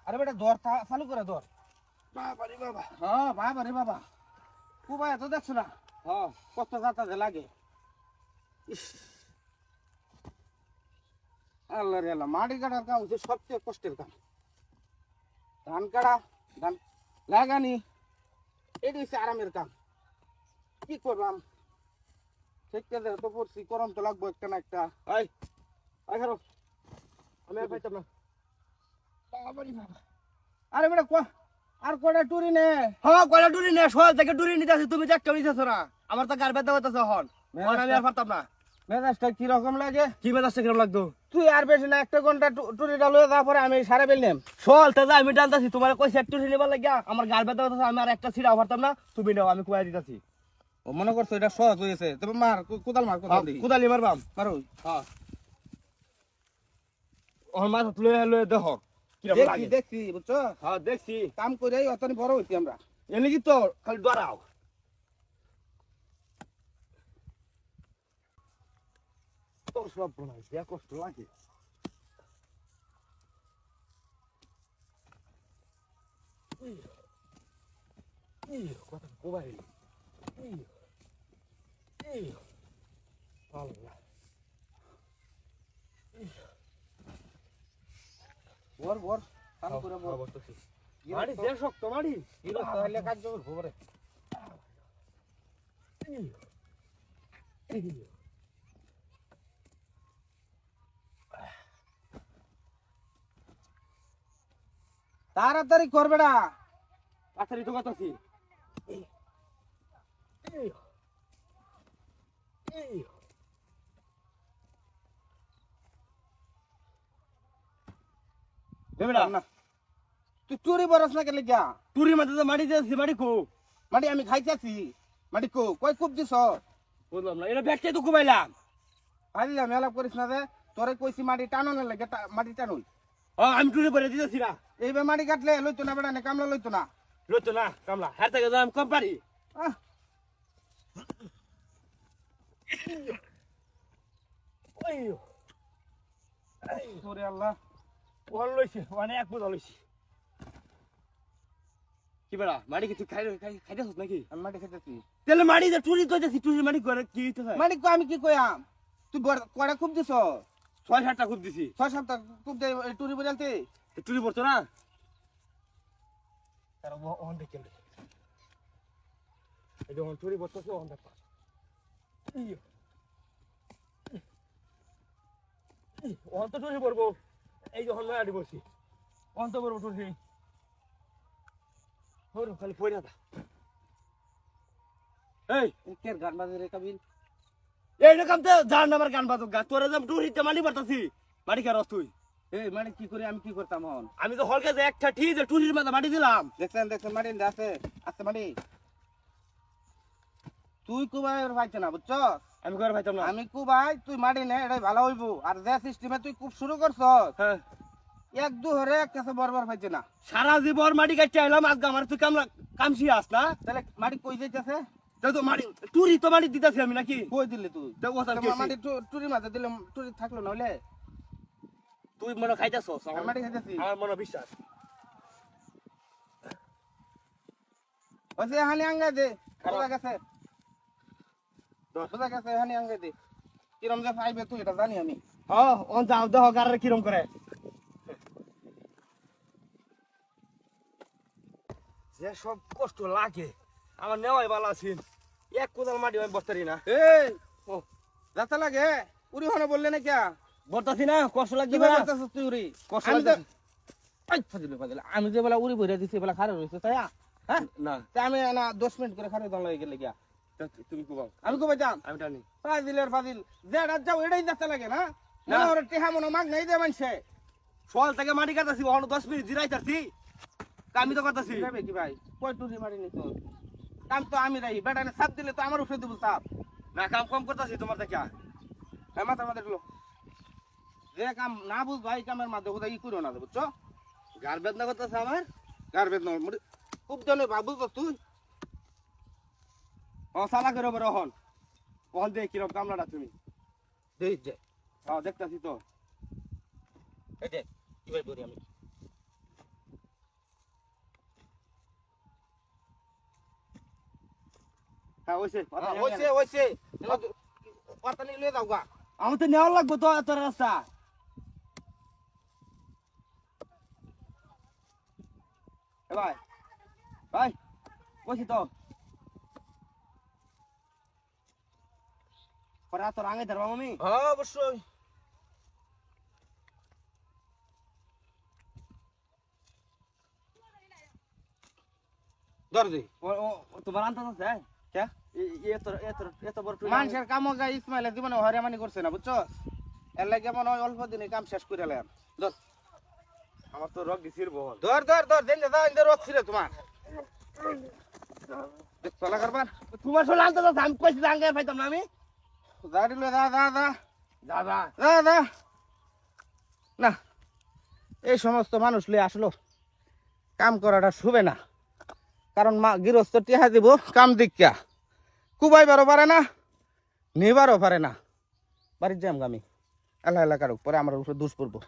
আরে বেটা দর চালু করে দর। বাবা রে বাবা, হ্যাঁ বাবা রে বাবা, কুবা এত দেখছো না? হ্যাঁ কত যাতা লাগে। আল্লাহ রে আল্লাহ, মাটি কাটার কাম হচ্ছে সবচেয়ে কষ্টের কাম। ধান কাটা, ধান লাগানি, এটি হচ্ছে আরামের কাম। কি করবাম, ঠিকঠাক তো পড়ছি, করম তো লাগবো একটা না একটা। আমি আর পাইতাম না। আরে বেটা আর কটা টুরি নে। হ্যাঁ কয়লা টুরি নে, সকাল থেকে টুরি নিতেছি, তুমি একটা নিতেছো না। আমার তো গার ব্যথা করতেছে এখন, আমি আর পারতাম না। মেজাজটা কিরকম লাগে? কি মেজাজটা কিরম লাগতো? তুই আর বেশি না, একটা ঘন্টা টুরিটা লয়ে যাওয়ার পরে আমি সারা বেললাম। সকাল থেকে আমি টানতেছি, তোমার কই সেট টুরি নিবার লাগিয়া আমার গার ব্যথা করতেছে, আমি আর একটা ছিড়াও পারতাম না। তুমি নাও, আমি কুয়াই দিতেছি। ও মনে করছো এটা সহজ হয়েছে? তবে মার, কোদাল মার, কোদাল দিই। কুদালি মারবাম। মারো। হ্যাঁ ওর মাথা লয়ে লয়ে দেখো কিরম দেখছি লাগে। দেখছি, বুঝছো? হ্যাঁ দেখছি। কাম করে অতনি বড় হইছি আমরা। এনে কি তো খালি ডরাও। তোর সব বনাই যা কষ্ট লাগে। কথা কোবাই আল্লাহ বর বর কাম করে বর। মাড়ি যে শক্ত মাড়ি বিরক্ত হইলে কাজ করবো বরে। তাড়াতাড়ি করবে না। তাড়াতাড়ি তো কথাছি। না তুই চুরি বরস না কেলে গিয়া? টুরি মাঝে তো মাটি দিয়েছি, মাটি খো। মাটি আমি খাইতেছি, মাটি কো কই খুব দিছ। বুঝলাম না, এটা ব্যাগটাই তো কুবাইলাম। আইলা মেলা করিস না রে, তোরে কইছি মাটি টানোনে লাগে, মাটি টানুই। আমি টুরি পরে দিতেছি না। এইবার মাটি কাটলে লইতো না বেটা, কামলা লইতো না। লইতো না কামলা, হ্যাঁ থেকে আমি কম পারি। আহ, ওরে আল্লাহ। ওয়ান লইছি, ওয়ানে এক বোঝা লইছি। কি বেড়া মাটি কি তুই খাইতেছ নাকি? আমি মাটি খাইতেছি। তাহলে মাটি যে টুরি কইতেছি, টুরি মাটি করে কি হইতে হয়? মাটি কো আমি কি কইয়াম? তুই কড়া খুব দিছ। 6-7টা খুব দিছি। 6 সপ্তাহ খুব দে টুরি বজালতে। টুরি পড়তো না। তার ওন দেখেন, এই যে ওন টুরি পড়তেছে, ওন দেখো। ওন তো টুরি পড়বো, এই যখন মাটি বসি ওন তো পড়বো টুরি। ওর খালি পড়ে না। এই কের গান বাজে রে কাবিল? এইটা কাম তো জান আমার গান বাজক গা, তোরা যে টুরিতে মাটি পড়তাছি, মাটি কে রস তুই? এই মাটি কি করে আমি কি করতাম হন? আমি তো হলকে যে একটা ঠিক যে টুরির মাথা মাটি দিলাম। দেখছেন মাটি আছে, আছে মাটি। তুই কুবাই পাইছে না, বুঝছ? আমি করে পাইতাম না। আমি কুবাই, তুই মাটি নে, এটাই ভালো হইব। আর যে সিস্টেমে তুই খুব শুরু করছ, হ্যাঁ এক দু হরে এক কাছে বরবার পাইছে না। সারা জীবন মাটি কাটতে আইলাম, আজকে আমার তুই কামছি আস না। তাহলে মাটি কই যাইতেছে? তো মাটি টুরি তো মাটি দিতেছি আমি নাকি? কই দিলি তুই? তো কথা কি মাটি টুরির মাঝে দিলে টুরি থাকলো না হইলে? তুই মনে খাইতেছস? আমি মাটি খাইতেছি। আমার মনে বিশ্বাস। ওই যে হানি আঙ্গাই দে, বোঝা গেছে, বোঝা গেছে, হানি আঙ্গাই দে। কিরম যে পাইবে তুই এটা জানি আমি। হ্যাঁ অন যাও দেহ গারে কিরম করে। যে সব কষ্ট লাগে আমার নেওয়াই ভালো আছেন, এক কোদাল মাটি আমি বস্তারি না। এই ও যাতা লাগে উড়ি হনে বললে না কিয়া? বর্তাছি না, কষ্ট লাগছে কিভাবে না। করতেছিস তুই উড়ি? কষ্ট আমি যে লাগছে। ফাজিলে আমি যে বেলা উড়ি বইরা দিছি বেলা খারাপ হইছে তাই? হ্যাঁ না তা আমি না 10 মিনিট করে খারাপ দাম লাগে গেলে গিয়া। তুমি কোবাও, আমি কবে যাম? আমি টানি। ফাজিলের ফাজিল যেটা যাও এটাই যাতা লাগে না? না ওরে টেহা মনো মাগ নাই দে মানছে। সকাল থেকে মাটি কাটাছি, ওখানে 10 মিনিট জিরাইতাছি, কামি তো করতেছি। যাবে কি ভাই? কই টুরি মারি নি তো? কাম তো আমি রাই, বেটানে সাপ দিলে তো আমার উঠে দিব সাপ। না কাম কম করতেছি তোমার দেখা। হ্যাঁ মাথা মাথা দিলো। যে কাম না বুঝ ভাই কামের মাঝে ওটা ই করো না, বুঝছো? গার বেদনা করতেছে আমার। গার বেদ নয় খুব জানে বাবু তো তুই। ও সালা করে বড় হন, ওখান দিয়ে কিরম কামলাটা তুমি দেই দে। হ্যাঁ দেখতেছি তো। এই দে কি ভাই করি আমি? হ্যাঁ ওইছে হইছে হইছে কথা নিয়ে লয়ে যাও গা আমার তো নেওয়া লাগবে তো এত রাস্তা এ ভাই ভাই কইছি তো পরে তোর আগে ধরবা আমি হ্যাঁ অবশ্যই দরদি তোমার আনতে আছে কে এত এত এত বড় মানুষের কাম গা ইসমাইলের জীবনে হরেমানি করছে না বুঝছো এর লাগে মনে হয় অল্প দিনে কাম শেষ করে এলাম ধর আমার তো রক দিছির বল ধর ধর ধর দেন যা ইন্দে রক ছিল তোমার চলা করবার তোমার সব আনতে আছে আমি কইছি আগে পাইতাম না আমি গাড়ি লয়ে দা দা দা যা যা দা দা না এই সমস্ত মানুষ লয়ে আসলো কাম করাটা শুবে না কারণ মা গৃহস্থ টিহা দিব কাম দিকা কুবাইবারও পারে না নিবারও পারে না বাড়ির যাম আমি এলা এলাকার পরে আমার উপরে দুষ পড়বো